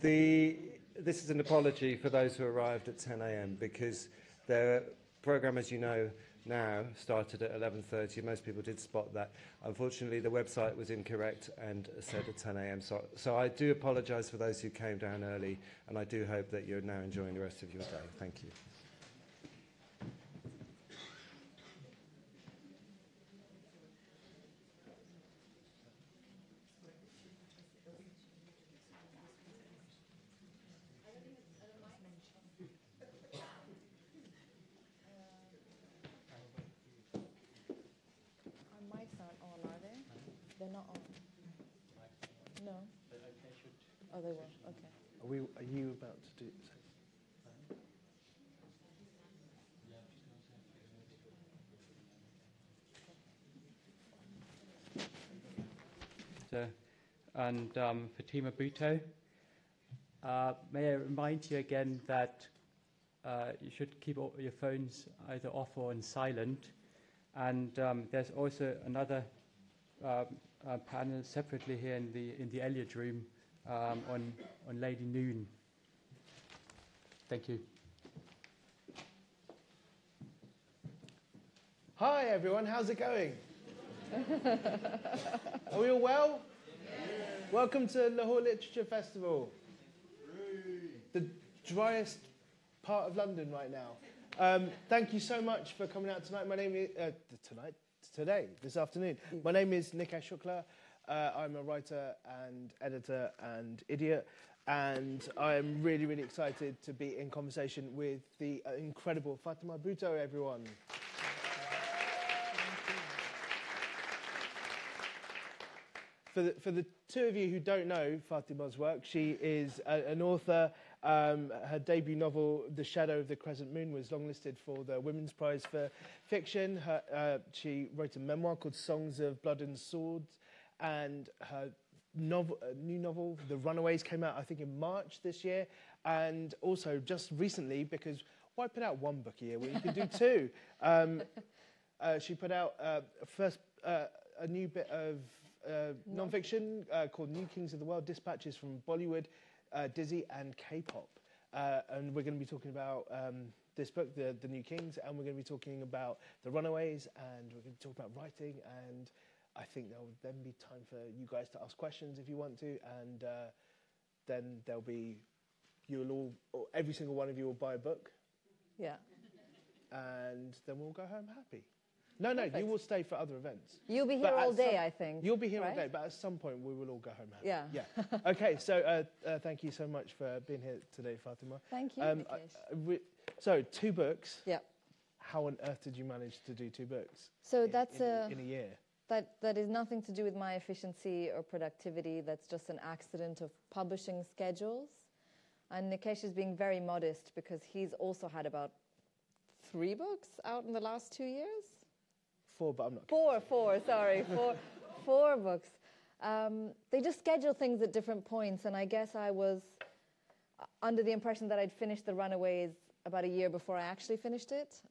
This is an apology for those who arrived at 10 a.m. because the programme, as you know now, started at 11:30. Most people did spot that. Unfortunately, the website was incorrect and said at 10 a.m. So I do apologise for those who came down early, and I do hope that you're now enjoying the rest of your day. Thank you. They're not on. No. Oh, they will. Okay. Are you about to do so? And Fatima Bhutto. May I remind you again that you should keep all your phones either off or on silent. And there's also another panel separately here in the Elliott room on Lady Noon. Thank you. Hi everyone, how's it going? Are we all well? Welcome to Lahore Literature Festival. The driest part of London right now. Thank you so much for coming out tonight. My name is this afternoon. My name is Nikesh Shukla. I'm a writer and editor and idiot, and I'm really, really excited to be in conversation with the incredible Fatima Bhutto, everyone. For the two of you who don't know Fatima's work, she is an author. Her debut novel, The Shadow of the Crescent Moon, was longlisted for the Women's Prize for Fiction. She wrote a memoir called Songs of Blood and Swords, and her new novel, The Runaways, came out, I think, in March this year. And also, just recently, because why put out one book a year when you can do two? She put out a new bit of non-fiction called New Kings of the World, Dispatches from Bollywood, Dizi and K-pop. And we're going to be talking about this book, The New Kings, and we're going to be talking about The Runaways, and we're going to talk about writing, and I think there will then be time for you guys to ask questions if you want to, and then there'll be, every single one of you will buy a book. Yeah. And then we'll go home happy. No, Perfect. you will stay for other events. You'll be here all day, I think. You'll be here right? all day, but at some point we will all go home happy. Yeah. Yeah. Okay, so thank you so much for being here today, Fatima. Thank you, so, 2 books. Yeah. How on earth did you manage to do 2 books? So in a year? That is nothing to do with my efficiency or productivity. That's just an accident of publishing schedules. And Nikesh is being very modest because he's also had about 3 books out in the last 2 years. 4, but I'm not. Four books. They just schedule things at different points, and I guess I was under the impression that I'd finished The Runaways about a year before I actually finished it,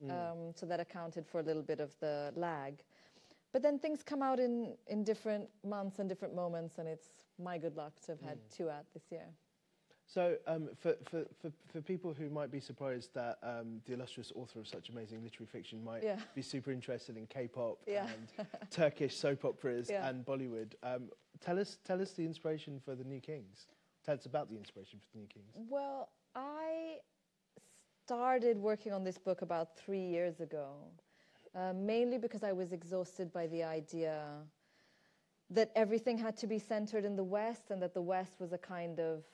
so that accounted for a little bit of the lag. But then things come out in different months and different moments, and it's my good luck to have had 2 out this year. So for people who might be surprised that the illustrious author of such amazing literary fiction might be super interested in K-pop and Turkish soap operas and Bollywood, tell us the inspiration for The New Kings. Tell us about the inspiration for The New Kings. Well, I started working on this book about 3 years ago, mainly because I was exhausted by the idea that everything had to be centered in the West, and that the West was a kind of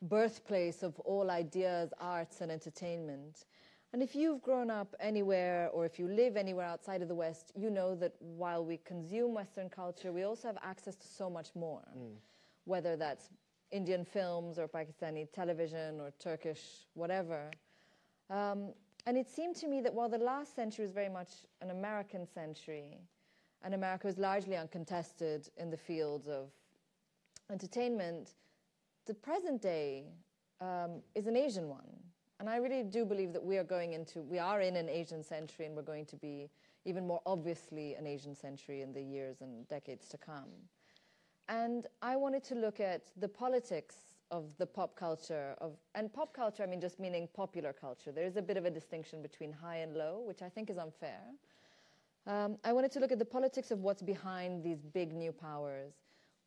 birthplace of all ideas, arts, and entertainment. And if you've grown up anywhere, or if you live anywhere outside of the West, you know that while we consume Western culture, we also have access to so much more, whether that's Indian films or Pakistani television or Turkish whatever. And it seemed to me that while the last century was very much an American century, and America was largely uncontested in the fields of entertainment, the present day is an Asian one. And I really do believe that we are in an Asian century, and we're going to be even more obviously an Asian century in the years and decades to come. And I wanted to look at the politics the pop culture and pop culture, I mean just meaning popular culture. There is a bit of a distinction between high and low, which I think is unfair. I wanted to look at the politics of what's behind these big new powers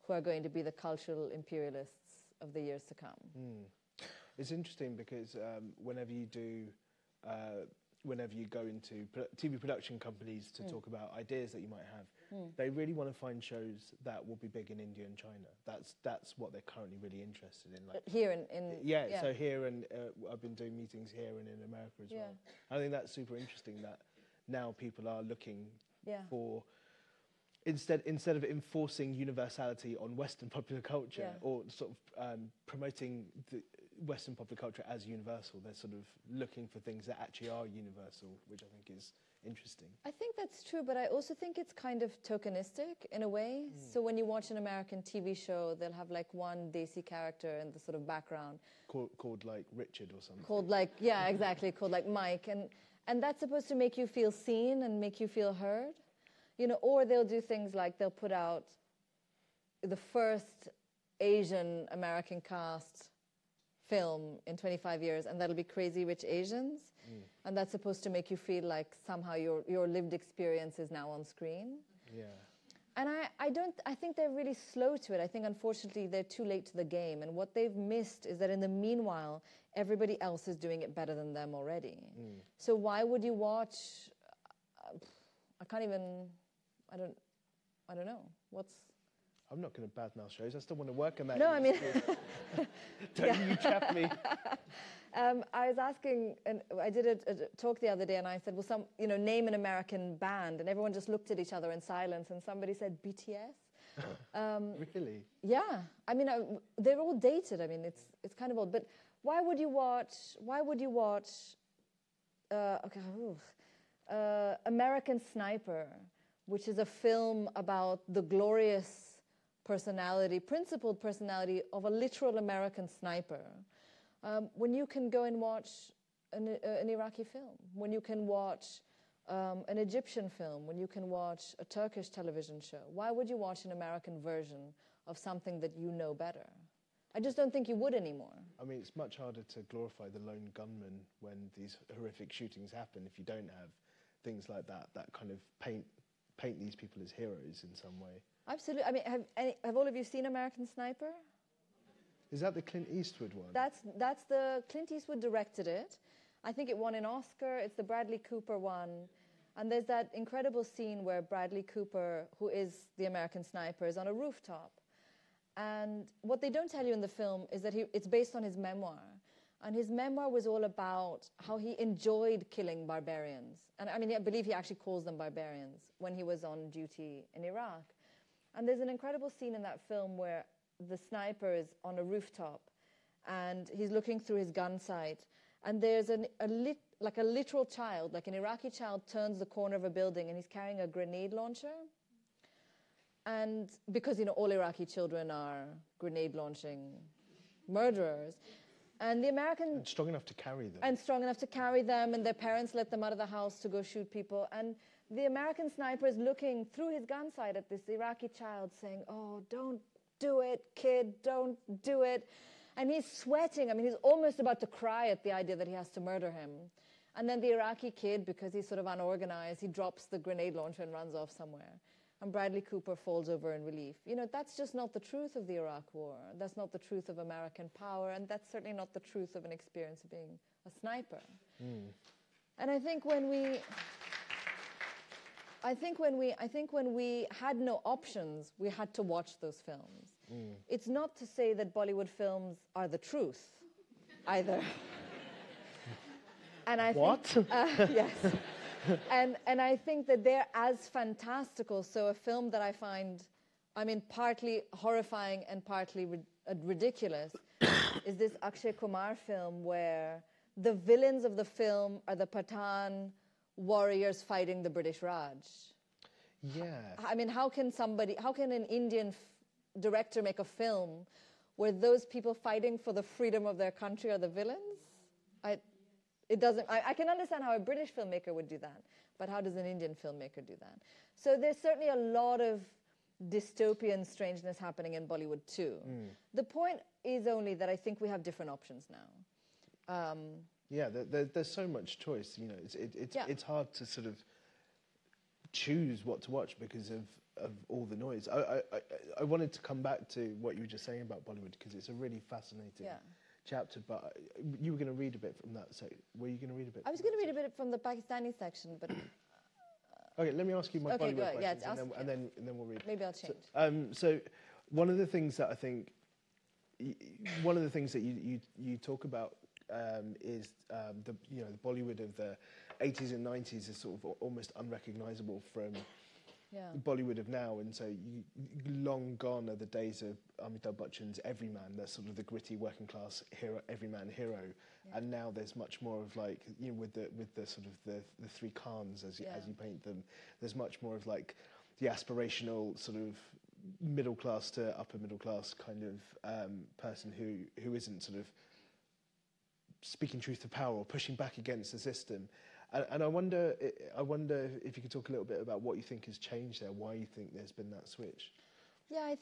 who are going to be the cultural imperialists of the years to come. It's interesting because whenever you go into TV production companies to talk about ideas that you might have, they really want to find shows that will be big in India and China. That's what they're currently really interested in. Like here yeah, so here and I've been doing meetings here and in America as well. I think that's super interesting that now people are looking for instead of enforcing universality on Western popular culture or sort of promoting the Western popular culture as universal, they're sort of looking for things that actually are universal, which I think is interesting. I think that's true, but I also think it's kind of tokenistic in a way. So when you watch an American TV show, they'll have like one Desi character in the sort of background. Called like Richard or something. Called like, yeah, exactly, called like Mike. And that's supposed to make you feel seen and make you feel heard. You know, or they'll do things like they'll put out the first Asian American cast film in 25 years, and that'll be Crazy Rich Asians. And that's supposed to make you feel like somehow your lived experience is now on screen. Yeah. And I think they're really slow to it. I think, unfortunately, they're too late to the game. And what they've missed is that in the meanwhile, everybody else is doing it better than them already. So why would you watch, I don't know. I'm not going to badmouth shows. I still want to work on that. No, I mean... Don't you trap me. I was asking, and I did a talk the other day, and I said, well, name an American band, and everyone just looked at each other in silence, and somebody said BTS. Really? Yeah. I mean, they're all dated. I mean, it's kind of old. But why would you watch American Sniper, which is a film about the glorious principled personality of a literal American sniper, when you can go and watch an Iraqi film, when you can watch an Egyptian film, when you can watch a Turkish television show? Why would you watch an American version of something that you know better? I just don't think you would anymore. I mean, it's much harder to glorify the lone gunman when these horrific shootings happen if you don't have things like that kind of paint these people as heroes in some way. Absolutely. I mean, have all of you seen American Sniper? Is that the Clint Eastwood one? That's the Clint Eastwood directed it. I think it won an Oscar. It's the Bradley Cooper one. And there's that incredible scene where Bradley Cooper, who is the American Sniper, is on a rooftop. And what they don't tell you in the film is that it's based on his memoir. And his memoir was all about how he enjoyed killing barbarians. And I mean, I believe he actually calls them barbarians when he was on duty in Iraq. And there's an incredible scene in that film where the sniper is on a rooftop and he's looking through his gun sight. And there's a literal child, like an Iraqi child, turns the corner of a building and he's carrying a grenade launcher. And because, all Iraqi children are grenade launching murderers. And the American... And strong enough to carry them. And strong enough to carry them, and their parents let them out of the house to go shoot people. And the American sniper is looking through his gun sight at this Iraqi child saying, oh, don't do it, kid, don't do it. And he's sweating. I mean, he's almost about to cry at the idea that he has to murder him. And then the Iraqi kid, because he's sort of unorganized, he drops the grenade launcher and runs off somewhere. And Bradley Cooper falls over in relief. That's just not the truth of the Iraq War. That's not the truth of American power, and that's certainly not the truth of an experience of being a sniper. And I think when we had no options, we had to watch those films. It's not to say that Bollywood films are the truth, either. And I think, yes. And I think that they're as fantastical. So a film that I find, partly horrifying and partly ridiculous is this Akshay Kumar film where the villains of the film are the Pathan warriors fighting the British Raj. Yeah. I mean, how can an Indian director make a film where those people fighting for the freedom of their country are the villains? I can understand how a British filmmaker would do that, but how does an Indian filmmaker do that? So there's certainly a lot of dystopian strangeness happening in Bollywood too. The point is only that I think we have different options now. Yeah, there's so much choice. You know, it's hard to sort of choose what to watch because of all the noise. I wanted to come back to what you were just saying about Bollywood because it's a really fascinating chapter. But you were going to read a bit from that. So were you going to read a bit? I was going to read a bit from the Pakistani section, but okay, let me ask you my okay, Bollywood questions, and then we'll read. Maybe I'll change. So one of the things that I think, one of the things that you talk about is the Bollywood of the 80s and 90s is sort of almost unrecognisable from Bollywood of now, and so long gone are the days of Amitabh Bachchan's everyman, that's sort of the gritty working class hero, everyman hero, and now there's much more of like, you know, with the sort of the three Khans as you paint them, there's much more of like the aspirational sort of middle class to upper middle class kind of person who isn't sort of speaking truth to power or pushing back against the system. And I wonder if you could talk a little bit about what you think has changed there, why you think there's been that switch. Yeah,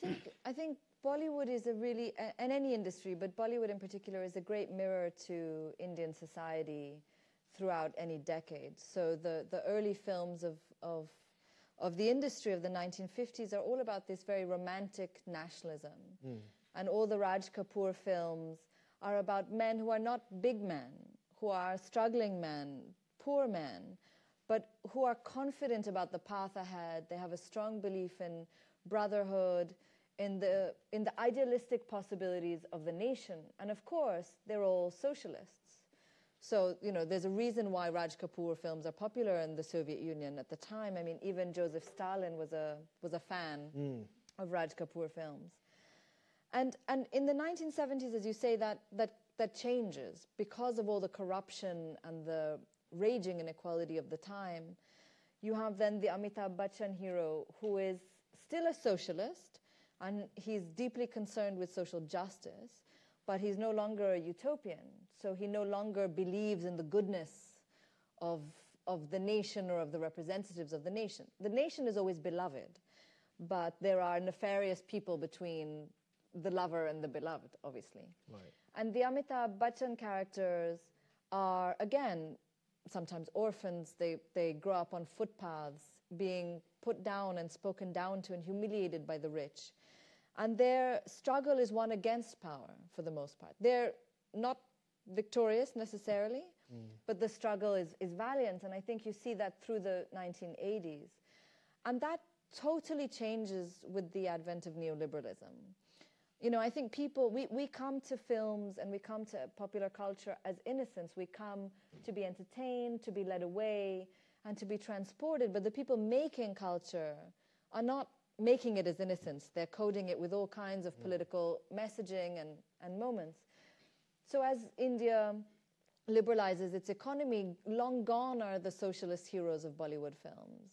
I think Bollywood is a really, and any industry, but Bollywood in particular is a great mirror to Indian society throughout any decade. So the early films of the industry of the 1950s are all about this very romantic nationalism. And all the Raj Kapoor films are about men who are not big men, who are struggling men, poor men, but who are confident about the path ahead. They have a strong belief in brotherhood, in the idealistic possibilities of the nation. And of course, they're all socialists. So, you know, there's a reason why Raj Kapoor films are popular in the Soviet Union at the time. I mean, even Joseph Stalin was a fan of Raj Kapoor films. And in the 1970s, as you say, that changes because of all the corruption and the raging inequality of the time. You have then the Amitabh Bachchan hero, who is still a socialist, and he's deeply concerned with social justice, but he's no longer a utopian. So he no longer believes in the goodness of the nation or of the representatives of the nation. The nation is always beloved, but there are nefarious people between the lover and the beloved, obviously. Right. And the Amitabh Bachchan characters are, again, sometimes orphans. They grow up on footpaths, being put down and spoken down to and humiliated by the rich. And their struggle is one against power, for the most part. They're not victorious necessarily, but the struggle is valiant. And I think you see that through the 1980s. And that totally changes with the advent of neoliberalism. You know, I think we come to films and we come to popular culture as innocents. We come to be entertained, to be led away, and to be transported. But the people making culture are not making it as innocence. They're coding it with all kinds of political messaging and moments. So as India liberalizes its economy, long gone are the socialist heroes of Bollywood films.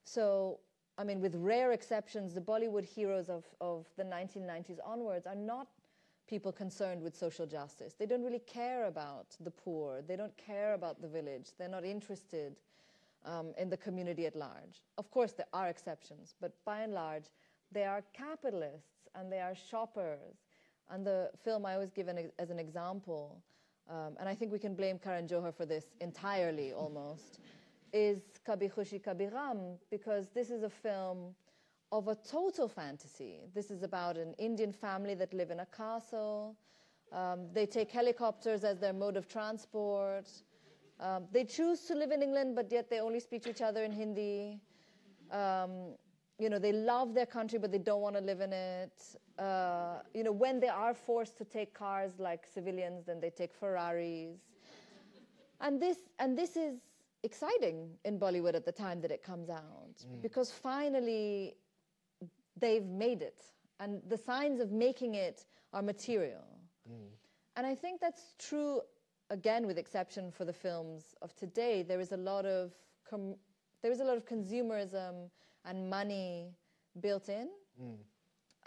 So, I mean, with rare exceptions, the Bollywood heroes of the 1990s onwards are not people concerned with social justice. They don't really care about the poor. They don't care about the village. They're not interested in the community at large. Of course, there are exceptions, but by and large, they are capitalists and they are shoppers. And the film I always give as an example, and I think we can blame Karan Johar for this entirely almost, is Kabhi Khushi Kabhi Gham, because this is a film of a total fantasy. This is about an Indian family that live in a castle. They take helicopters as their mode of transport. They choose to live in England, but yet they only speak to each other in Hindi. You know, they love their country, but they don't want to live in it. You know, when they are forced to take cars like civilians, then they take Ferraris. And this is exciting in Bollywood at the time that it comes out, because finally they've made it, and the signs of making it are material. And I think that's true, again, with exception for the films of today. There is a lot of consumerism and money built in.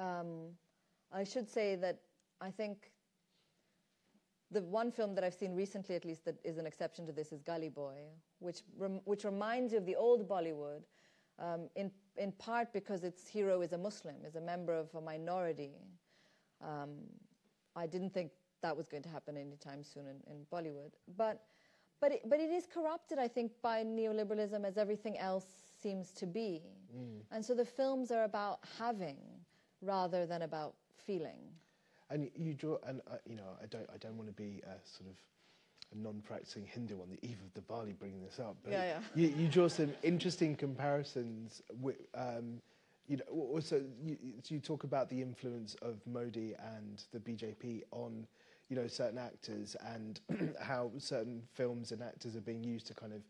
I should say that I think the one film that I've seen recently, at least, that is an exception to this is Gully Boy, which reminds you of the old Bollywood, in part because its hero is a Muslim, is a member of a minority. I didn't think that was going to happen anytime soon in Bollywood. But it is corrupted, I think, by neoliberalism, as everything else seems to be. And so the films are about having rather than about feeling. And you draw, and you know, I don't want to be sort of a non-practicing Hindu on the eve of Diwali bringing this up, but you draw some interesting comparisons with, you know, also you talk about the influence of Modi and the BJP on, you know, certain actors, and how certain films and actors are being used to kind of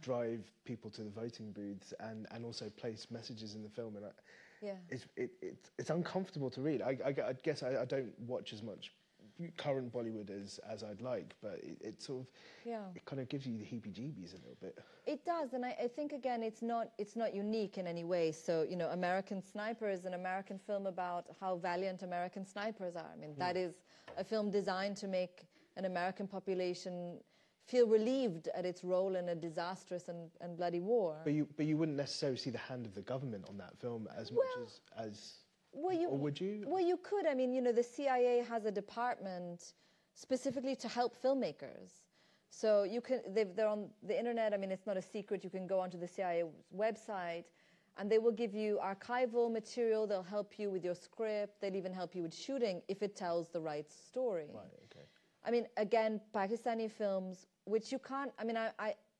drive people to the voting booths, and also place messages in the film. And it's uncomfortable to read. I guess I don't watch as much current Bollywood as I'd like, but it sort of it kind of gives you the heebie-jeebies a little bit. It does, and I think again it's not unique in any way. So, you know, American Sniper is an American film about how valiant American snipers are. I mean, that is a film designed to make an American population feel relieved at its role in a disastrous and bloody war. But you wouldn't necessarily see the hand of the government on that film as much as or would you? Well, you could. I mean, you know, the CIA has a department specifically to help filmmakers. So you can, they're on the internet. I mean, it's not a secret. You can go onto the CIA website, and they will give you archival material. They'll help you with your script. They'll even help you with shooting if it tells the right story. Right. Okay. I mean, again, Pakistani films, which you can't. I mean,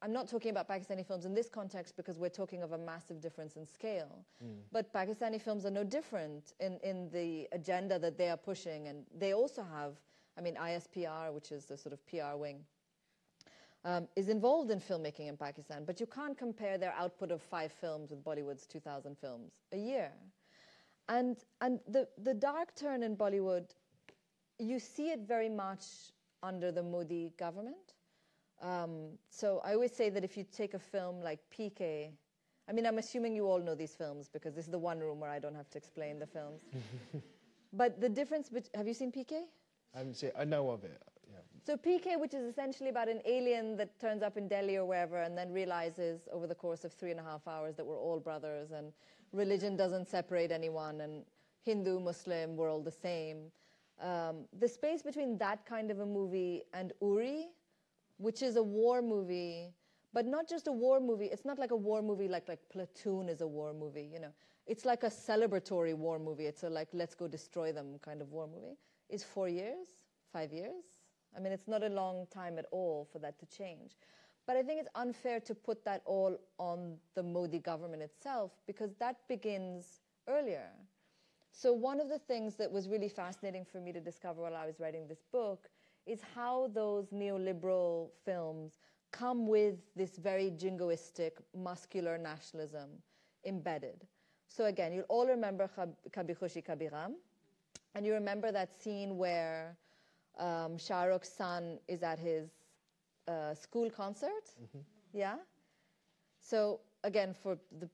I'm not talking about Pakistani films in this context because we're talking of a massive difference in scale. But Pakistani films are no different in the agenda that they are pushing. And they also have, I mean, ISPR, which is the sort of PR wing, is involved in filmmaking in Pakistan. But you can't compare their output of 5 films with Bollywood's 2,000 films a year. And the dark turn in Bollywood, you see it very much under the Modi government. So I always say that if you take a film like PK, I mean, I'm assuming you all know these films because this is the one room where I don't have to explain the films. But the difference, have you seen PK? I haven't seen. I know of it. Yeah. So PK, which is essentially about an alien that turns up in Delhi or wherever and then realizes over the course of 3.5 hours that we're all brothers and religion doesn't separate anyone and Hindu, Muslim, we're all the same. The space between that kind of a movie and Uri, which is a war movie, but not just a war movie. It's not like a war movie like Platoon is a war movie, you know. It's like a celebratory war movie. It's a like, let's go destroy them kind of war movie. It's 4 years, 5 years. I mean, it's not a long time at all for that to change. But I think it's unfair to put that all on the Modi government itself because that begins earlier. So one of the things that was really fascinating for me to discover while I was writing this book is how those neoliberal films come with this very jingoistic, muscular nationalism embedded. So again, you'll all remember Kabhi Khushi Kabhi Gham, and you remember that scene where Shah Rukh's son is at his school concert, yeah? So again, for the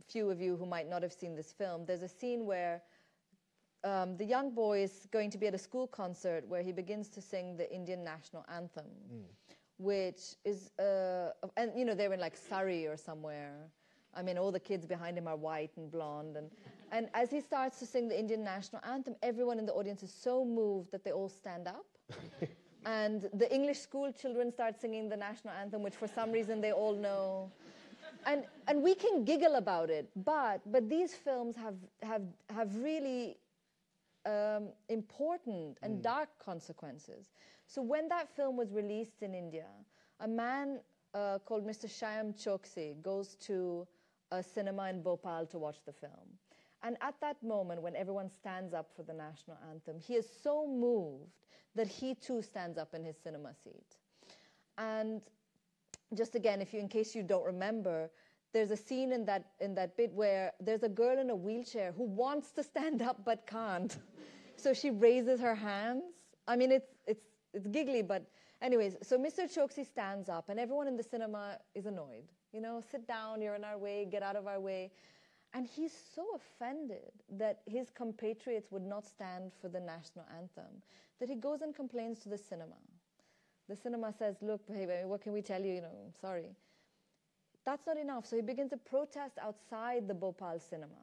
few of you who might not have seen this film, there's a scene where the young boy is going to be at a school concert where he begins to sing the Indian national anthem, which is, and you know, they're in like Surrey or somewhere. I mean, all the kids behind him are white and blonde. And as he starts to sing the Indian national anthem, everyone in the audience is so moved that they all stand up. And the English school children start singing the national anthem, which for some reason they all know. And we can giggle about it, but these films have really important and dark consequences. So when that film was released in India, a man called Mr. Shyam Choksi goes to a cinema in Bhopal to watch the film. And at that moment, when everyone stands up for the national anthem, he is so moved that he too stands up in his cinema seat. And just again, in case you don't remember, there's a scene in that bit where there's a girl in a wheelchair who wants to stand up but can't. So she raises her hands. I mean, it's giggly, but anyways, so Mr. Choksi stands up and everyone in the cinema is annoyed. You know, sit down, you're in our way, get out of our way. And he's so offended that his compatriots would not stand for the national anthem that he goes and complains to the cinema. The cinema says, look, hey, what can we tell you? You know, sorry. that's not enough. So he begins a protest outside the Bhopal cinema,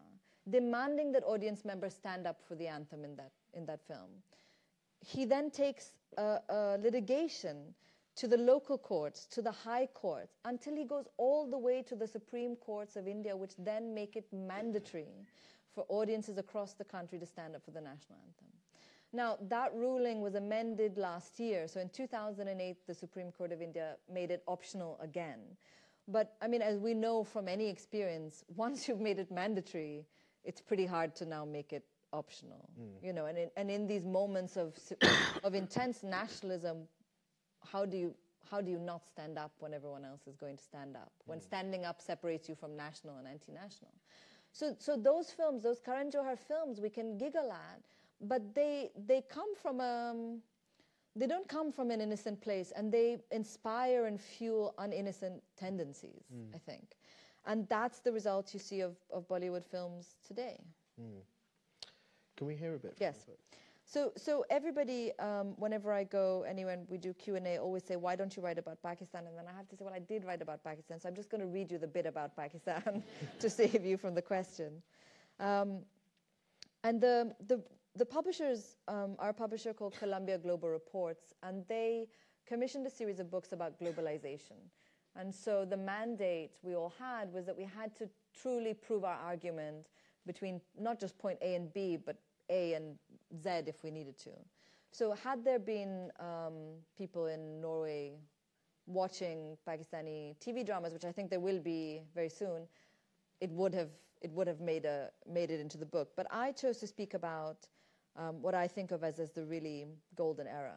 demanding that audience members stand up for the anthem in that film. He then takes a litigation to the local courts, to the high courts, until he goes all the way to the Supreme Courts of India, which then make it mandatory for audiences across the country to stand up for the national anthem. Now, that ruling was amended last year. So in 2008, the Supreme Court of India made it optional again. But, I mean, as we know from any experience, once you've made it mandatory, it's pretty hard to now make it optional. You know, and in these moments of intense nationalism, how do you not stand up when everyone else is going to stand up? When standing up separates you from national and anti-national. So those films, those Karan Johar films, we can giggle at, but they come from they don't come from an innocent place, and they inspire and fuel uninnocent tendencies, I think. And that's the result you see of Bollywood films today. Can we hear a bit? Yes. So everybody, whenever I go anywhere and we do Q&A, always say, why don't you write about Pakistan? And then I have to say, well, I did write about Pakistan, so I'm just going to read you the bit about Pakistan to save you from the question. And the publishers, our publisher called Columbia Global Reports, and they commissioned a series of books about globalization. And so the mandate we all had was that we had to truly prove our argument between not just point A and B, but A and Z if we needed to. So had there been people in Norway watching Pakistani TV dramas, which I think there will be very soon, it would have made it into the book. But I chose to speak about what I think of as the really golden era.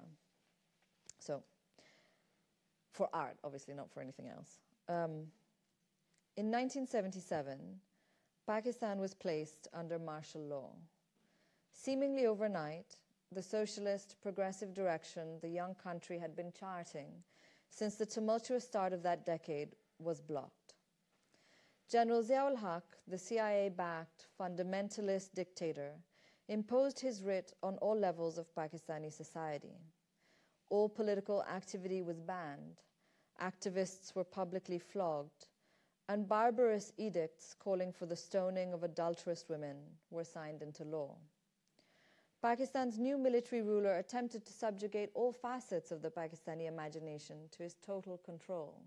So, for art, obviously, not for anything else. In 1977, Pakistan was placed under martial law. Seemingly overnight, the socialist, progressive direction the young country had been charting since the tumultuous start of that decade was blocked. General Zia-ul-Haq, the CIA-backed fundamentalist dictator, imposed his writ on all levels of Pakistani society. All political activity was banned, activists were publicly flogged, and barbarous edicts calling for the stoning of adulterous women were signed into law. Pakistan's new military ruler attempted to subjugate all facets of the Pakistani imagination to his total control,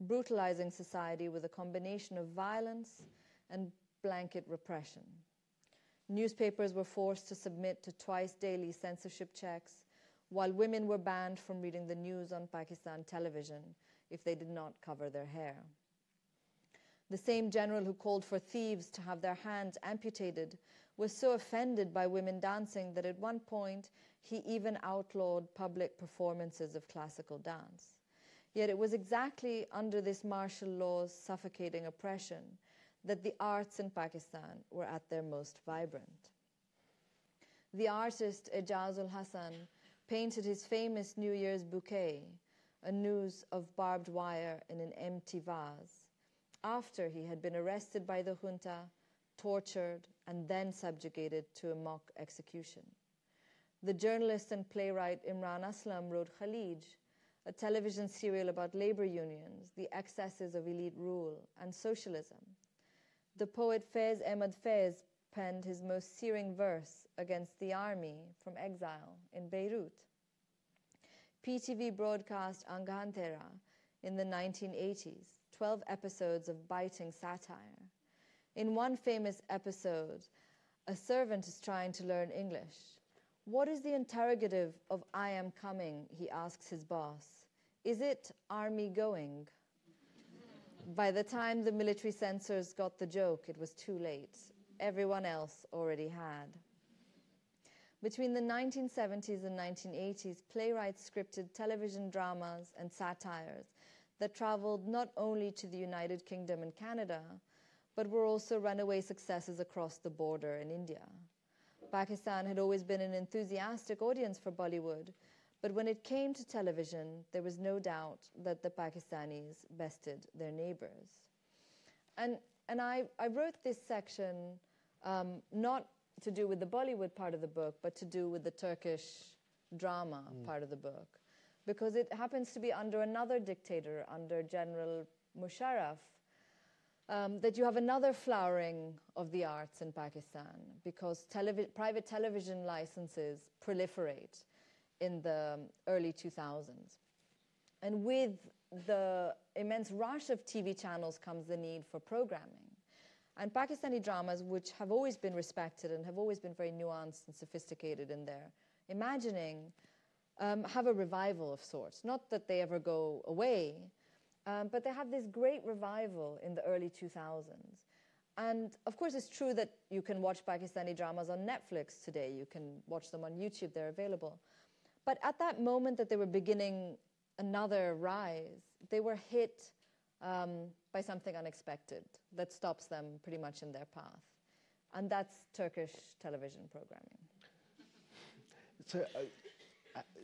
brutalizing society with a combination of violence and blanket repression. Newspapers were forced to submit to twice-daily censorship checks, while women were banned from reading the news on Pakistan television if they did not cover their hair. The same general who called for thieves to have their hands amputated was so offended by women dancing that at one point he even outlawed public performances of classical dance. Yet it was exactly under this martial law's suffocating oppression that the arts in Pakistan were at their most vibrant. The artist Ejaz-ul Hasan painted his famous New Year's bouquet, a noose of barbed wire in an empty vase, after he had been arrested by the junta, tortured, and then subjugated to a mock execution. The journalist and playwright Imran Aslam wrote Khalij, a television serial about labor unions, the excesses of elite rule, and socialism. The poet Faiz Ahmad Faiz penned his most searing verse against the army from exile in Beirut. PTV broadcast Anghan Tera in the 1980s, 12 episodes of biting satire. In one famous episode, a servant is trying to learn English. What is the interrogative of I am coming, he asks his boss. Is it army going? By the time the military censors got the joke, it was too late. Everyone else already had. Between the 1970s and 1980s, playwrights scripted television dramas and satires that traveled not only to the United Kingdom and Canada, but were also runaway successes across the border in India. Pakistan had always been an enthusiastic audience for Bollywood, but when it came to television, there was no doubt that the Pakistanis bested their neighbors. And I wrote this section not to do with the Bollywood part of the book, but to do with the Turkish drama part of the book, because it happens to be under another dictator, under General Musharraf, that you have another flowering of the arts in Pakistan because private television licenses proliferate in the early 2000s. And with the immense rush of TV channels comes the need for programming. And Pakistani dramas, which have always been respected and have always been very nuanced and sophisticated in their imagining, have a revival of sorts. Not that they ever go away, but they have this great revival in the early 2000s. And of course, it's true that you can watch Pakistani dramas on Netflix today. You can watch them on YouTube, they're available. But at that moment that they were beginning another rise, they were hit by something unexpected that stops them pretty much in their path. And that's Turkish television programming. So,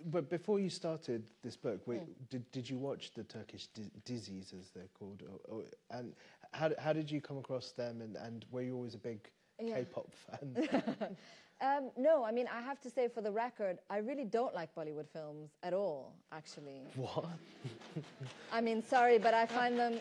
but before you started this book, did you watch the Turkish Dizis, as they're called? And how did you come across them? And were you always a big K-pop fan? No, I mean, I have to say for the record, I really don't like Bollywood films at all, actually. What? I mean, sorry, but I find them...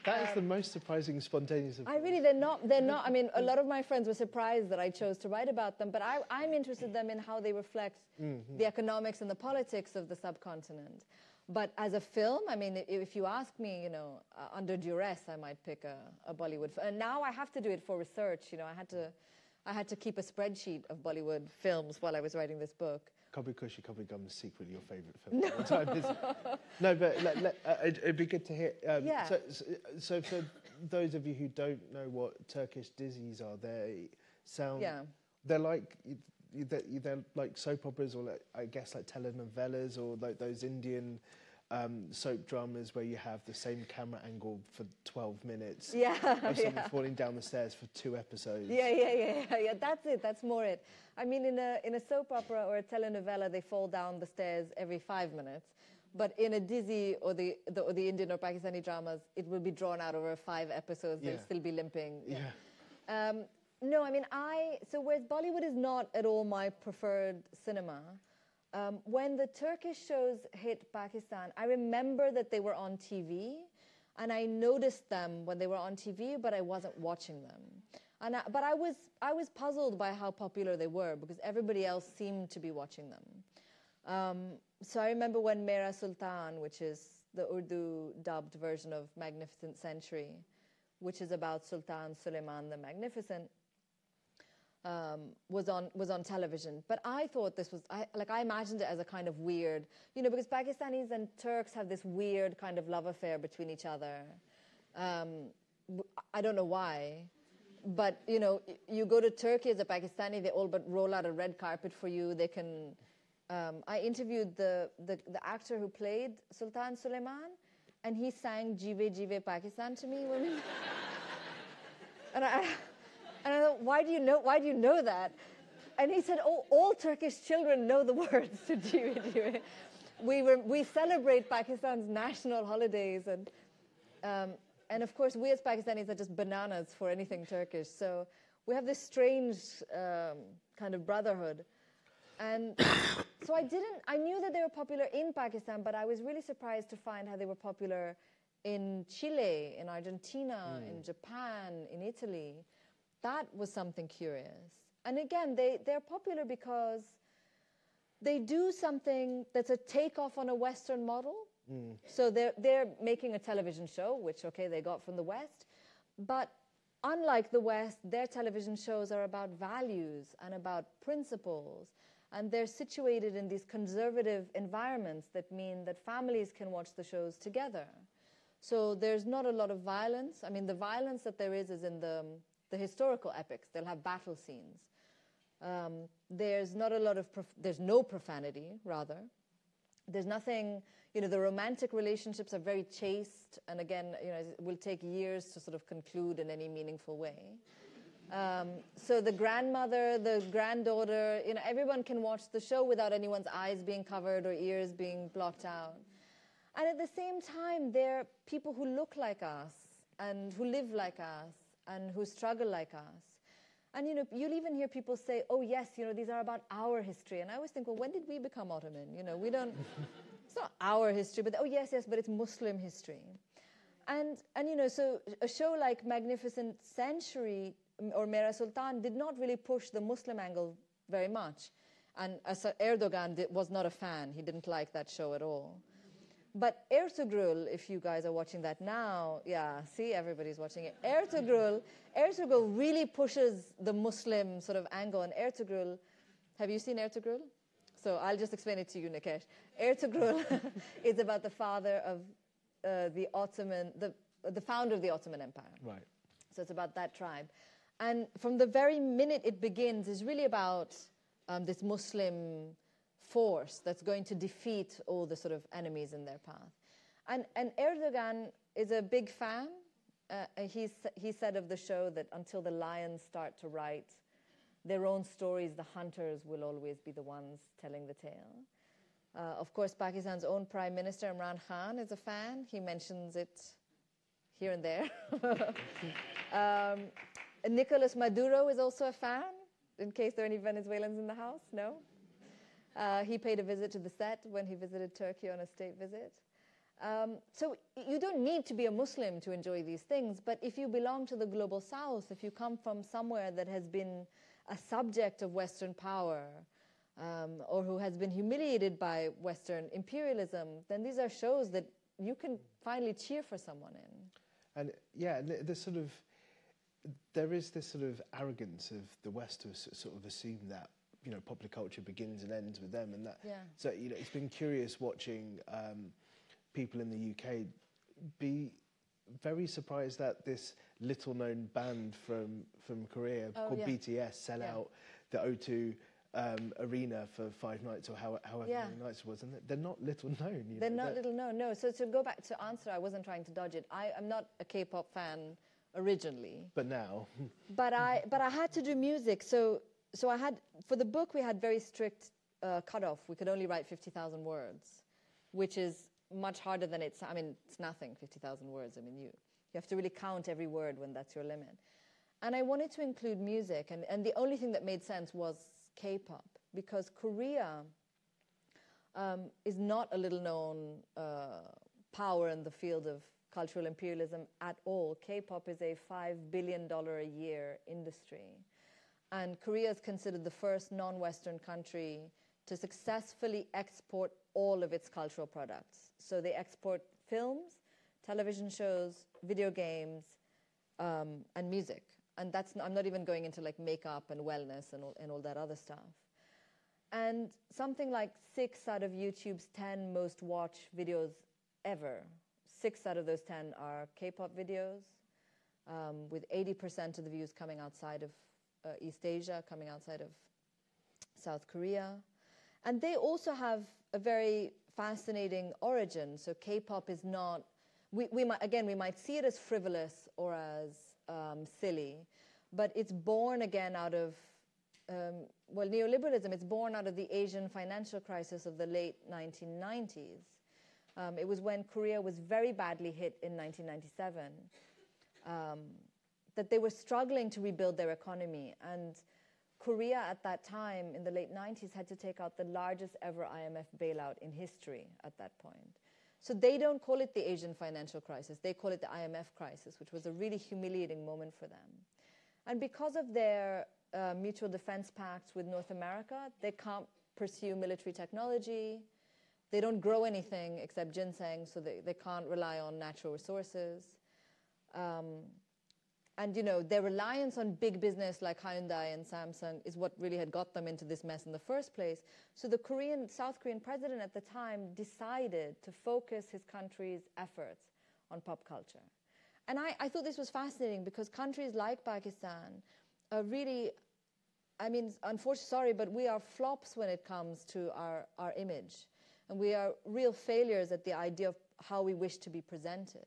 That is the most surprising, spontaneous of they're not, I mean, a lot of my friends were surprised that I chose to write about them, but I'm interested in them in how they reflect the economics and the politics of the subcontinent. But as a film, I mean, if you ask me, you know, under duress, I might pick a Bollywood film. And now I have to do it for research, you know, I had to keep a spreadsheet of Bollywood films while I was writing this book. Kabhi Khushi Kabhi Gham is secretly your favourite film. No, but it'd be good to hear. So for those of you who don't know what Turkish Dizis are, they sound... They're like soap operas, or like, I guess like telenovelas, or like those Indian soap dramas where you have the same camera angle for 12 minutes of someone falling down the stairs for 2 episodes. Yeah, that's it, that's more it. I mean, in a soap opera or a telenovela, they fall down the stairs every 5 minutes. But in a Dizi or the Indian or Pakistani dramas, it will be drawn out over 5 episodes. They'll still be limping. No, I mean, so whereas Bollywood is not at all my preferred cinema, when the Turkish shows hit Pakistan, I remember that they were on TV, and I noticed them when they were on TV, but I wasn't watching them. But I was puzzled by how popular they were, because everybody else seemed to be watching them. So I remember when Mera Sultan, which is the Urdu dubbed version of Magnificent Century, which is about Sultan Suleiman the Magnificent, was on television. But I thought this was, I imagined it as a kind of weird, you know, because Pakistanis and Turks have this weird kind of love affair between each other. I don't know why, but, you know, you go to Turkey as a Pakistani, they all but roll out a red carpet for you. They can, I interviewed the actor who played Sultan Suleiman, and he sang Jive Jive Pakistan to me. And I thought, why do you know that? And he said, oh, all Turkish children know the words to Jive Jive. We celebrate Pakistan's national holidays, and of course, we as Pakistanis are just bananas for anything Turkish. So we have this strange kind of brotherhood. And so I knew that they were popular in Pakistan, but I was really surprised to find how they were popular in Chile, in Argentina, in Japan, in Italy. That was something curious. And again, they're popular because they do something that's a takeoff on a Western model. So they're making a television show, which, okay, they got from the West. But unlike the West, their television shows are about values and about principles. And they're situated in these conservative environments that mean that families can watch the shows together. So there's not a lot of violence. I mean, the violence that there is in the historical epics. They'll have battle scenes. There's not a lot of, there's no profanity, rather. There's nothing, you know, the romantic relationships are very chaste, and again, you know, it will take years to sort of conclude in any meaningful way. So the grandmother, the granddaughter, you know, everyone can watch the show without anyone's eyes being covered or ears being blocked out. And at the same time, they're people who look like us and who live like us and who struggle like us. And, you know, you'll even hear people say, oh, yes, you know, these are about our history. And I always think, well, when did we become Ottoman? You know, we don't, it's not our history, but, oh, yes, but it's Muslim history. And you know, so a show like Magnificent Century or Mera Sultan did not really push the Muslim angle very much. And Erdogan was not a fan. He didn't like that show at all. But Ertugrul, if you guys are watching that now, yeah, see, everybody's watching it. Ertugrul really pushes the Muslim sort of angle. And Ertugrul, have you seen Ertugrul? So I'll just explain it to you, Nikesh. Ertugrul is about the father of the Ottoman, the founder of the Ottoman Empire. Right. So it's about that tribe. And from the very minute it begins, is really about this Muslim force that's going to defeat all the sort of enemies in their path. And Erdogan is a big fan. He said of the show that until the lions start to write their own stories, the hunters will always be the ones telling the tale. Of course, Pakistan's own Prime Minister Imran Khan is a fan. He mentions it here and there. Nicolas Maduro is also a fan, in case there are any Venezuelans in the house. No? He paid a visit to the set when he visited Turkey on a state visit. So you don't need to be a Muslim to enjoy these things, but if you belong to the global South, if you come from somewhere that has been a subject of Western power, or who has been humiliated by Western imperialism, then these are shows that you can finally cheer for someone in. And yeah, there's sort of, there is this sort of arrogance of the West to sort of assume that, you know, popular culture begins and ends with them, and that. Yeah. So, you know, it's been curious watching people in the UK be very surprised that this little-known band from Korea called BTS sell out the O2 arena for 5 nights or however many nights it was, and they're not little known. They're not little known, no. So to go back to answer, I wasn't trying to dodge it. I'm not a K-pop fan originally. But now. but I had to do music, so I had, for the book we had very strict cutoff. We could only write 50,000 words, which is much harder than it's nothing, 50,000 words. I mean, you have to really count every word when that's your limit. And I wanted to include music, and the only thing that made sense was K-pop, because Korea is not a little-known power in the field of cultural imperialism at all. K-pop is a $5 billion a year industry. And Korea is considered the first non-Western country to successfully export all of its cultural products. So they export films, television shows, video games, and music. And I'm not even going into like makeup and wellness and all that other stuff. And something like 6 out of YouTube's 10 most watched videos ever, 6 out of those 10 are K-pop videos, with 80% of the views coming outside of East Asia, coming outside of South Korea. And they also have a very fascinating origin. So K-pop is not, we might see it as frivolous or as silly, but it's born again out of, neoliberalism. It's born out of the Asian financial crisis of the late 1990s. It was when Korea was very badly hit in 1997, that they were struggling to rebuild their economy. And Korea at that time, in the late 90s, had to take out the largest ever IMF bailout in history at that point. So they don't call it the Asian financial crisis. They call it the IMF crisis, which was a really humiliating moment for them. And because of their mutual defense pacts with North America, they can't pursue military technology. They don't grow anything except ginseng, so they can't rely on natural resources. And you know, their reliance on big business like Hyundai and Samsung is what really had got them into this mess in the first place. So the South Korean president at the time decided to focus his country's efforts on pop culture. And I thought this was fascinating because countries like Pakistan are really, unfortunately, sorry, but we are flops when it comes to our image. And we are real failures at the idea of how we wish to be presented.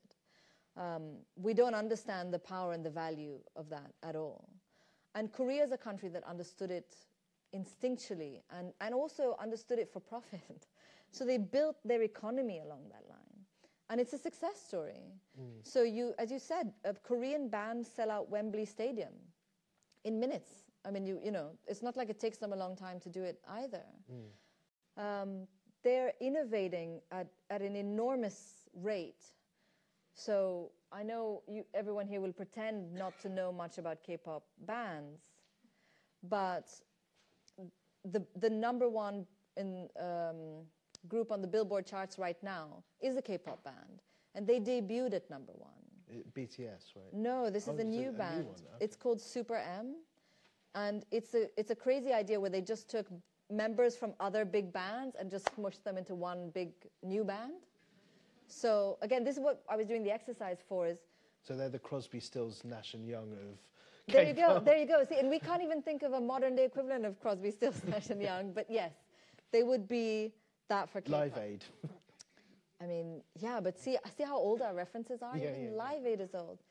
We don't understand the power and the value of that at all. And Korea is a country that understood it instinctually and also understood it for profit. So they built their economy along that line. And it's a success story. So as you said, Korean bands sell out Wembley Stadium in minutes. I mean, you know, it's not like it takes them a long time to do it either. They're innovating at an enormous rate. So I know everyone here will pretend not to know much about K-pop bands, but the number one group on the Billboard charts right now is a K-pop band, and they debuted at number 1. BTS, right? No, this is a new band. New one, okay. It's called Super M, and it's a crazy idea where they just took members from other big bands and just smushed them into one big new band. So again, this is what I was doing the exercise for. Is so they're the Crosby, Stills, Nash and Young of there you go, there you go. See, and we can't even think of a modern day equivalent of Crosby, Stills, Nash and Young, but yes, they would be that for K-pop. Live Aid. I mean, yeah, but see how old our references are? Yeah, Even yeah, Live Aid is old.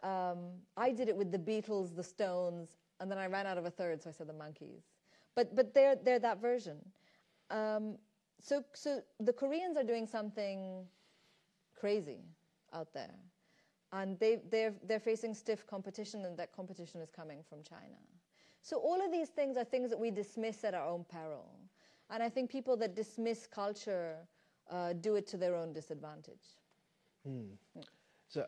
I did it with the Beatles, the Stones, and then I ran out of a third, so I said the Monkees. But they're that version. So the Koreans are doing something crazy out there, and they're facing stiff competition, and that competition is coming from China. So all of these things are things that we dismiss at our own peril, and I think people that dismiss culture do it to their own disadvantage. So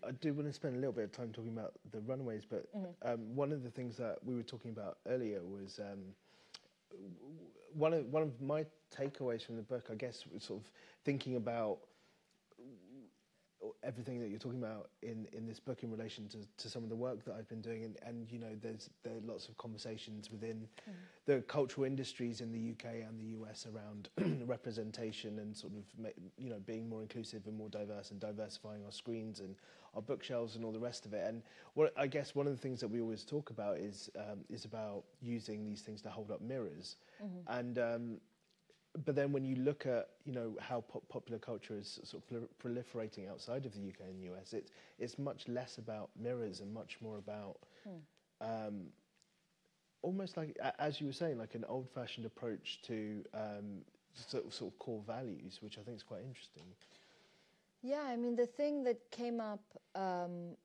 I do want to spend a little bit of time talking about the Runaways, but one of the things that we were talking about earlier was one of my takeaways from the book, I guess, was sort of thinking about everything that you're talking about in this book in relation to some of the work that I've been doing, and you know, there are lots of conversations within the cultural industries in the UK and the US around representation and sort of, you know, being more inclusive and more diverse and diversifying our screens and our bookshelves and all the rest of it. And what I guess one of the things that we always talk about is about using these things to hold up mirrors, and but then when you look at, you know, how popular culture is sort of proliferating outside of the UK and US, it's much less about mirrors and much more about almost like, as you were saying, like an old-fashioned approach to sort of core values, which I think is quite interesting. Yeah, I mean, the thing that came up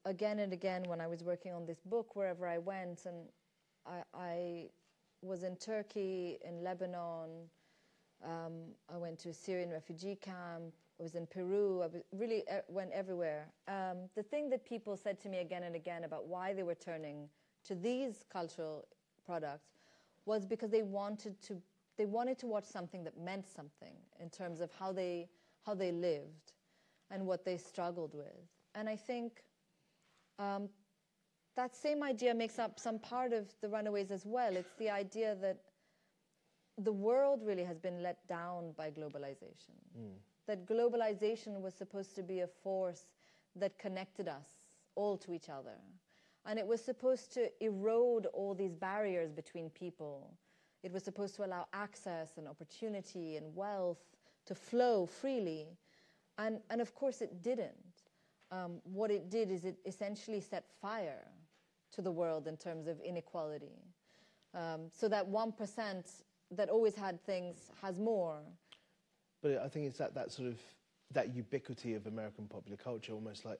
again and again when I was working on this book, wherever I went, and I was in Turkey, in Lebanon, I went to a Syrian refugee camp, I was in Peru, I really went everywhere. The thing that people said to me again and again about why they were turning to these cultural products was because they wanted to watch something that meant something in terms of how they lived and what they struggled with. And I think that same idea makes up some part of the Runaways as well. It's the idea that the world really has been let down by globalization. That globalization was supposed to be a force that connected us all to each other. And it was supposed to erode all these barriers between people. It was supposed to allow access and opportunity and wealth to flow freely. And of course it didn't. What it did is it essentially set fire to the world in terms of inequality. So that 1% that always had things has more. But I think it's that sort of, that ubiquity of American popular culture, almost like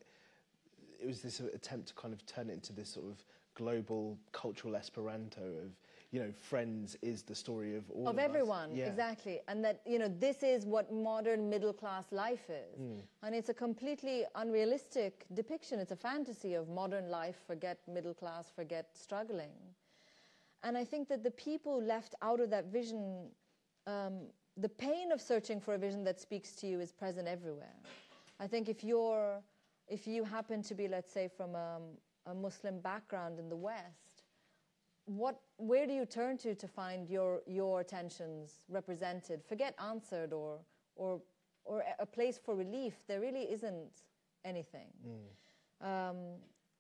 it was this attempt to kind of turn it into this sort of global cultural Esperanto of, you know, Friends is the story of all of everyone, us. Yeah. Exactly. And that, you know, this is what modern middle-class life is. And it's a completely unrealistic depiction. It's a fantasy of modern life, forget middle class, forget struggling. And I think that the people left out of that vision, the pain of searching for a vision that speaks to you is present everywhere. I think if you happen to be, let's say, from a Muslim background in the West, where do you turn to find your tensions represented? Forget answered or a place for relief. There really isn't anything.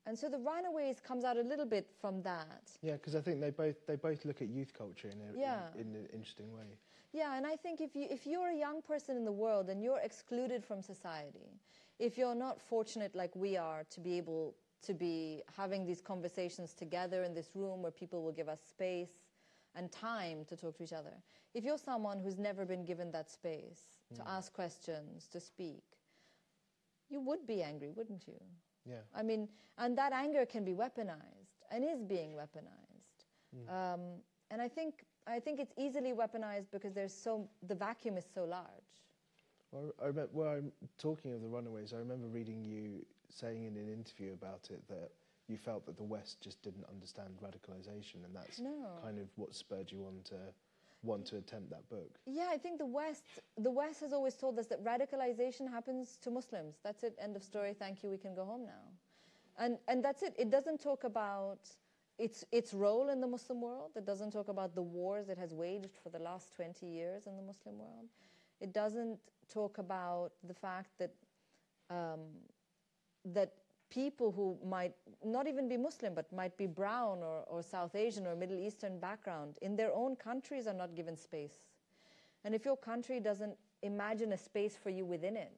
And so the Runaways comes out a little bit from that. Yeah, because I think they both look at youth culture in an interesting way. Yeah, and I think if you're a young person in the world and you're excluded from society, if you're not fortunate like we are to be able to be having these conversations together in this room where people will give us space and time to talk to each other, if you're someone who's never been given that space to ask questions, to speak, you would be angry, wouldn't you? Yeah. I mean, and that anger can be weaponized and is being weaponized. And I think it's easily weaponized because the vacuum is so large. Well, I'm talking of the Runaways. I remember reading you saying in an interview about it that you felt that the West just didn't understand radicalization, and that's kind of what spurred you on to want to attempt that book. Yeah, I think the West has always told us that radicalization happens to Muslims. That's it, end of story, thank you, we can go home now. And that's it. It doesn't talk about its role in the Muslim world. It doesn't talk about the wars it has waged for the last 20 years in the Muslim world. It doesn't talk about the fact that that people who might not even be Muslim, but might be brown or South Asian or Middle Eastern background, in their own countries are not given space. And if your country doesn't imagine a space for you within it,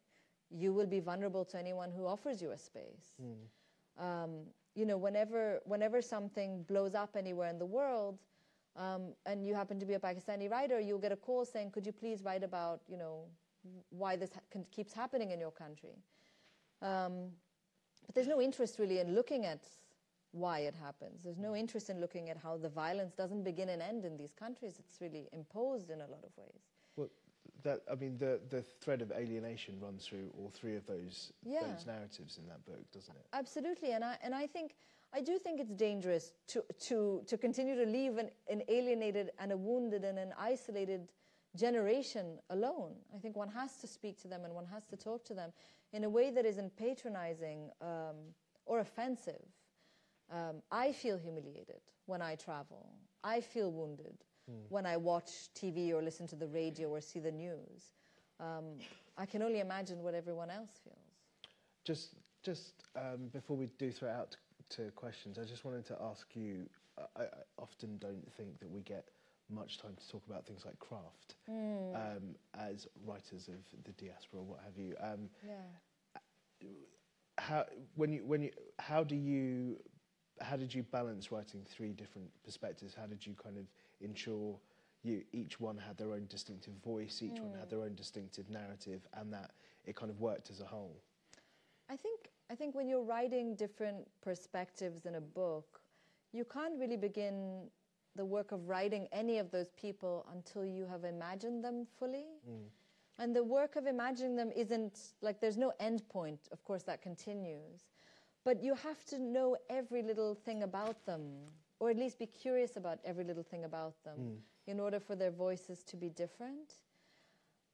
you will be vulnerable to anyone who offers you a space. You know, whenever something blows up anywhere in the world, and you happen to be a Pakistani writer, you'll get a call saying, could you please write about, you know, why this keeps happening in your country. But there's no interest really in looking at why it happens. There's no interest in looking at how the violence doesn't begin and end in these countries. It's really imposed in a lot of ways. Well, the thread of alienation runs through all three of those narratives in that book, doesn't it? Absolutely, and I do think it's dangerous to continue to leave an alienated and a wounded and an isolated generation alone. I think one has to speak to them and one has to talk to them in a way that isn't patronizing or offensive. I feel humiliated when I travel. I feel wounded when I watch TV or listen to the radio or see the news. I can only imagine what everyone else feels. Just before we do throw it out to questions, I just wanted to ask you, I often don't think that we get much time to talk about things like craft as writers of the diaspora or what have you. How did you balance writing three different perspectives? How did you kind of ensure each one had their own distinctive voice, each one had their own distinctive narrative, and that it kind of worked as a whole? I think when you're writing different perspectives in a book, you can't really begin the work of writing any of those people until you have imagined them fully. And the work of imagining them isn't, like, there's no end point. Of course, that continues. But you have to know every little thing about them, or at least be curious about every little thing about them in order for their voices to be different.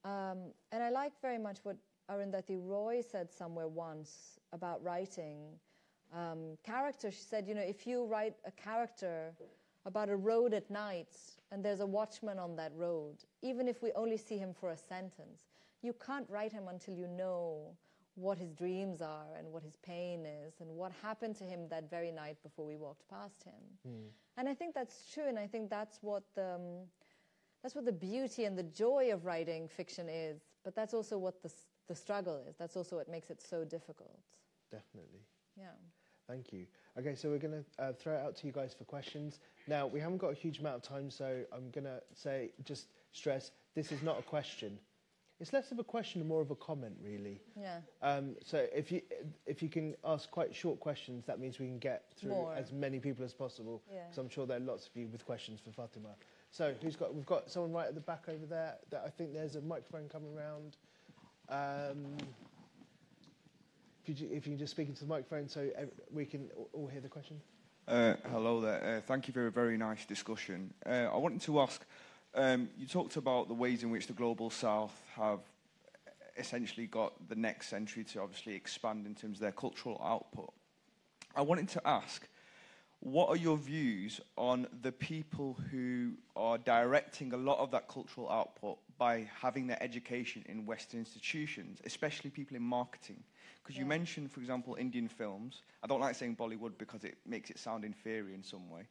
And I like very much what Arundhati Roy said somewhere once about writing. Character, she said, you know, if you write a character about a road at night and there's a watchman on that road, even if we only see him for a sentence, you can't write him until you know what his dreams are and what his pain is and what happened to him that very night before we walked past him. And I think that's true, and I think that's what the beauty and the joy of writing fiction is, but that's also what the struggle is. That's also what makes it so difficult. Definitely. Yeah. Thank you. Okay, so we're going to throw it out to you guys for questions. Now, we haven't got a huge amount of time, so I'm going to just stress, this is not a question. It's less of a question and more of a comment, really. Yeah. So if you can ask quite short questions, that means we can get through as many people as possible. So I'm sure there are lots of you with questions for Fatima. So we've got someone right at the back over there. That I think there's a microphone coming around. If you can just speak into the microphone so we can all hear the question. Hello there. Thank you for a very nice discussion. I wanted to ask, you talked about the ways in which the Global South have essentially got the next century to obviously expand in terms of their cultural output. I wanted to ask, what are your views on the people who are directing a lot of that cultural output by having their education in Western institutions, especially people in marketing? Because you mentioned, for example, Indian films. I don't like saying Bollywood because it makes it sound inferior in some way.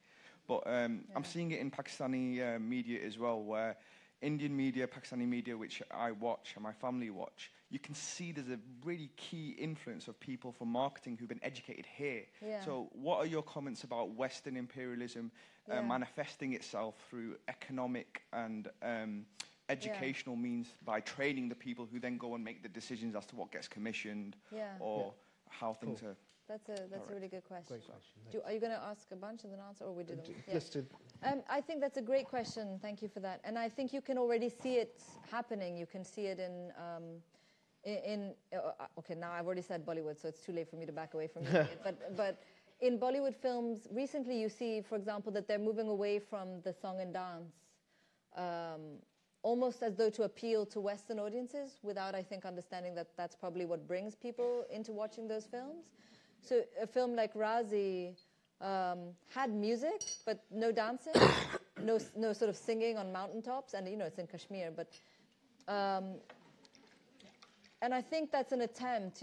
But I'm seeing it in Pakistani media as well, where Indian media, Pakistani media, which I watch and my family watch, you can see there's a really key influence of people from marketing who've been educated here. So what are your comments about Western imperialism manifesting itself through economic and educational means by training the people who then go and make the decisions as to what gets commissioned or how things are That's a really good question. Great question. Are you going to ask a bunch and then answer, or we do them? Yeah. Just to I think that's a great question. Thank you for that. And I think you can already see it happening. You can see it okay, now I've already said Bollywood, so it's too late for me to back away from it. But in Bollywood films, recently you see, for example, that they're moving away from the song and dance, almost as though to appeal to Western audiences, without, I think, understanding that that's probably what brings people into watching those films. So a film like Razi had music, but no dancing, no sort of singing on mountaintops, and it's in Kashmir, but. And I think that's an attempt,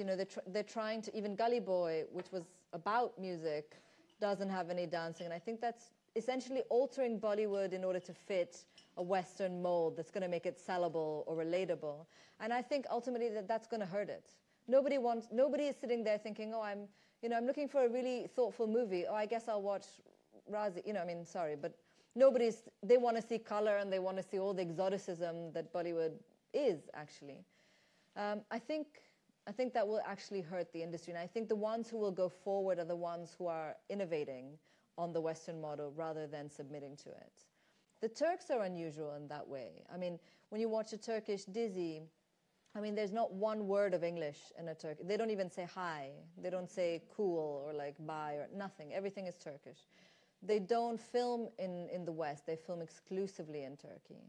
they're trying to, even Gully Boy, which was about music, doesn't have any dancing. And I think that's essentially altering Bollywood in order to fit a Western mold that's going to make it sellable or relatable. And I think ultimately that's going to hurt it. Nobody is sitting there thinking, oh, I'm looking for a really thoughtful movie. Oh, I guess I'll watch Razi. Sorry, but they want to see color and they want to see all the exoticism that Bollywood is, actually. I think that will actually hurt the industry. And I think the ones who will go forward are the ones who are innovating on the Western model rather than submitting to it. The Turks are unusual in that way. I mean, when you watch a Turkish Dizi, there's not one word of English in a Turkish. They don't even say hi. They don't say cool or like bye or nothing. Everything is Turkish. They don't film in the West. They film exclusively in Turkey.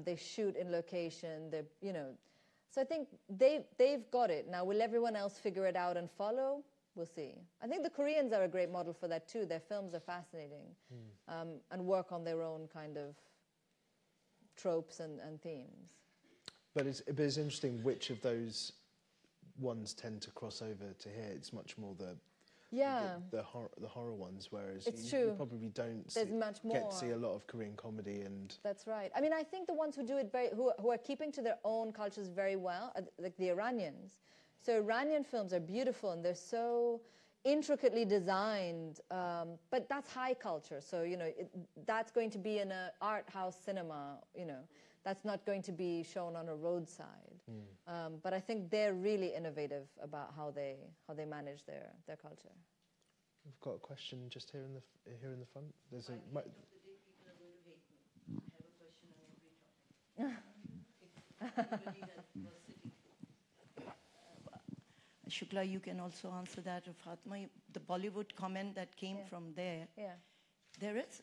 They shoot in location. So I think they've got it. Now, will everyone else figure it out and follow? We'll see. I think the Koreans are a great model for that too. Their films are fascinating and work on their own kind of tropes and themes. But it's interesting which of those ones tend to cross over to here. It's much more the horror ones, whereas you probably don't get to see a lot of Korean comedy. And that's right. I think the ones who do it who are keeping to their own cultures very well are like the Iranians. So Iranian films are beautiful and they're so intricately designed, but that's high culture. So that's going to be in an art house cinema. That's not going to be shown on a roadside. But I think they're really innovative about how they manage their culture. We've got a question just here in the front. There's Shukla, you can also answer that. Fatima, the Bollywood comment that came from there. Yeah. There is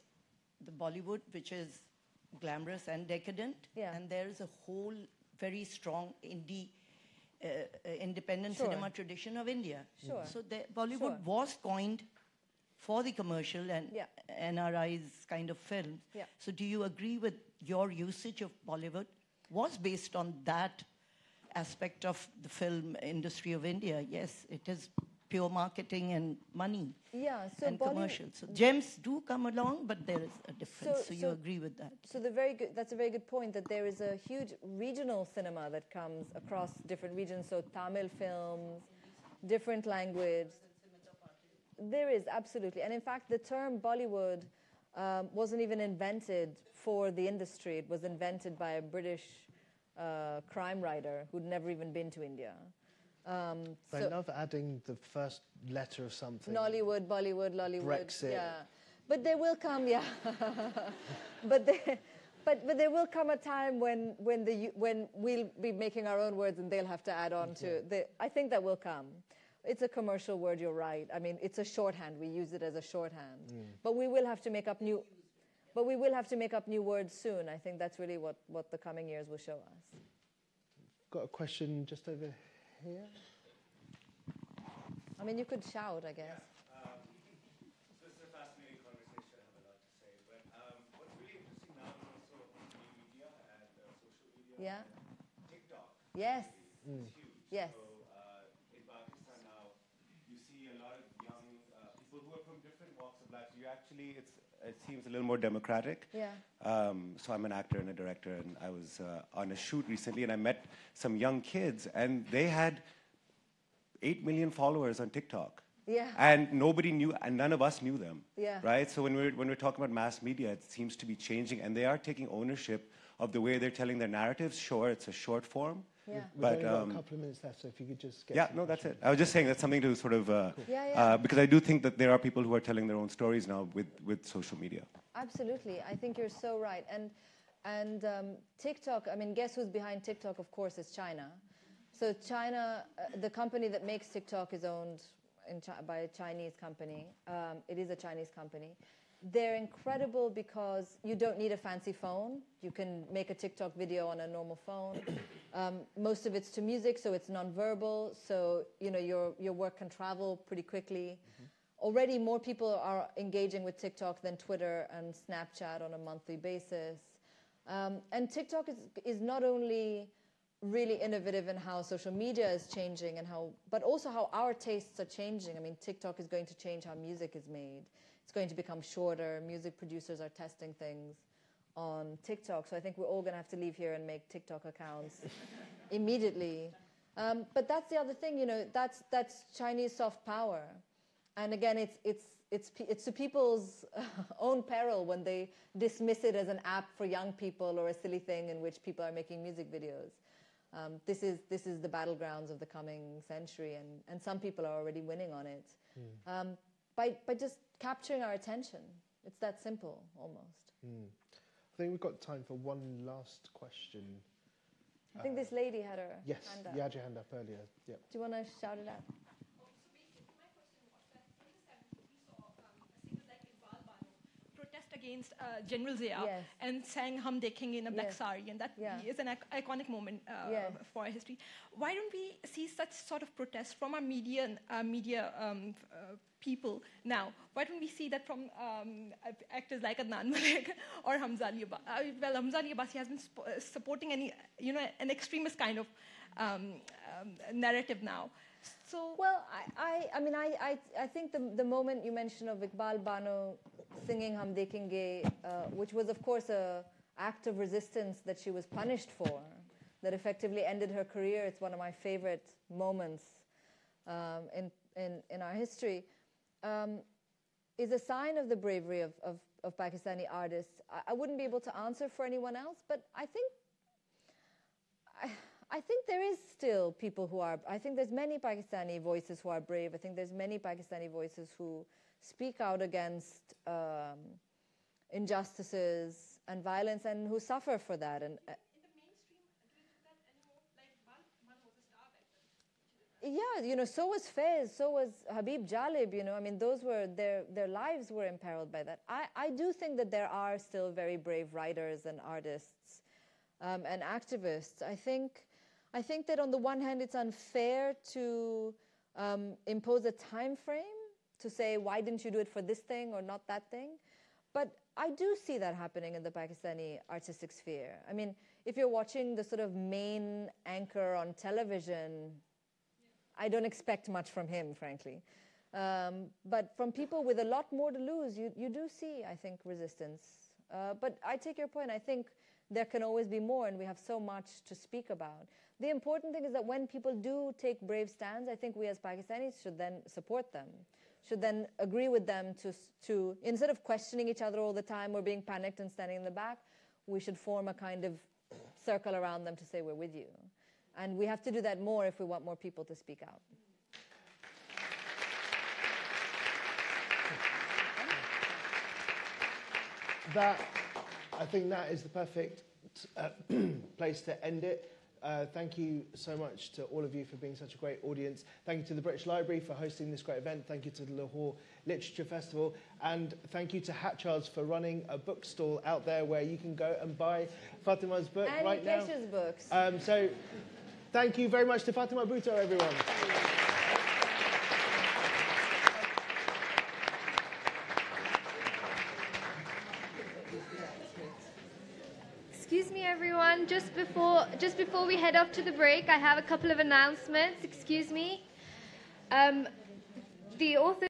the Bollywood, which is glamorous and decadent, and there is a whole very strong independent cinema tradition of India. Sure. So Bollywood was coined for the commercial and NRI's kind of films. Yeah. So do you agree with your usage of Bollywood was based on that aspect of the film industry of India? Yes, it is pure marketing and money and commercials. So gems do come along, but there is a difference. So you agree with that? So that's a very good point, that there is a huge regional cinema that comes across different regions. So Tamil films, different language. There is, absolutely. And in fact, the term Bollywood wasn't even invented for the industry. It was invented by a British crime writer who'd never even been to India. I love adding the first letter of something. Nollywood, Bollywood, Lollywood. Brexit. Yeah. But there will come, but there will come a time when we'll be making our own words and they'll have to add on to. I think that will come. It's a commercial word, you're right. It's a shorthand. We use it as a shorthand. But we will have to make up new. But we will have to make up new words soon. I think that's really what the coming years will show us. Got a question just over here. You could shout, I guess. This is a fascinating conversation. I have a lot to say. But what's really interesting now is also new media and social media. Yeah. TikTok. Yes. Is huge. Yes. So in Pakistan now, you see a lot of young people who are from different walks of life. It seems a little more democratic. Yeah. So I'm an actor and a director, and I was on a shoot recently, and I met some young kids, and they had 8 million followers on TikTok. Yeah. And nobody knew, and none of us knew them. Yeah. Right? So when we're talking about mass media, it seems to be changing, and they are taking ownership of the way they're telling their narratives. Sure, it's a short form, Yeah. We've But, only got a couple of minutes left, so if you could just get... Yeah, no, that's it. I was just saying that's something to sort of... Yeah. because I do think that there are people who are telling their own stories now with social media. Absolutely. I think you're so right. And TikTok, I mean, guess who's behind TikTok, of course, is China. So China, the company that makes TikTok is owned by a Chinese company. It is a Chinese company. They're incredible because you don't need a fancy phone. You can make a TikTok video on a normal phone. Most of it's to music, so it's nonverbal. So your work can travel pretty quickly. Already more people are engaging with TikTok than Twitter and Snapchat on a monthly basis. And TikTok is not only really innovative in how social media is changing but also how our tastes are changing. I mean, TikTok is going to change how music is made. It's going to become shorter. Music producers are testing things on TikTok. So I think we're all going to have to leave here and make TikTok accounts immediately. But that's the other thing, that's Chinese soft power. And again, it's to people's own peril when they dismiss it as an app for young people or a silly thing in which people are making music videos. This is the battlegrounds of the coming century, and some people are already winning on it. By just capturing our attention. It's that simple, almost. I think we've got time for one last question. I think this lady had her hand up. You had your hand up earlier. Yep. Do you want to shout it out? Protest against General Zia and sang Hum Dekhenge in a black sari, and that is an iconic moment for our history. Why don't we see such sort of protests from our media people now? Why don't we see that from actors like Adnan Malik or Hamza Ali Abbasi? Well, Hamza Ali Abbasi has been supporting an extremist kind of narrative now. So well, I think the moment you mentioned of Iqbal Bano singing Hum Dekhenge, which was of course a act of resistance that she was punished for, that effectively ended her career. It's one of my favorite moments in our history. Is a sign of the bravery of Pakistani artists. I wouldn't be able to answer for anyone else, but I think there is still people who are, I think there's many Pakistani voices who are brave. I think there's many Pakistani voices who speak out against injustices and violence and who suffer for that. And in the mainstream, do we do that anymore? Like Bano was a star back then. Yeah, so was Faiz, so was Habib Jalib, I mean, those were, their lives were imperiled by that. I do think that there are still very brave writers and artists and activists. I think that on the one hand, it's unfair to impose a time frame to say, why didn't you do it for this thing or not that thing? But I do see that happening in the Pakistani artistic sphere. I mean, if you're watching the sort of main anchor on television, I don't expect much from him, frankly. But from people with a lot more to lose, you do see, I think, resistance. But I take your point. I think there can always be more, and we have so much to speak about. The important thing is that when people do take brave stands, I think we as Pakistanis should then support them, should then agree with them to instead of questioning each other all the time or being panicked and standing in the back, we should form a kind of circle around them to say we're with you. And we have to do that more if we want more people to speak out. I think that is the perfect place to end it. Thank you so much to all of you for being such a great audience. Thank you to the British Library for hosting this great event. Thank you to the Lahore Literature Festival. And thank you to Hatchards for running a bookstall out there where you can go and buy Fatima's book and right now. And Nikesh's books. So thank you very much to Fatima Bhutto, everyone. Excuse me, everyone. Just before we head off to the break, I have a couple of announcements. Excuse me. The author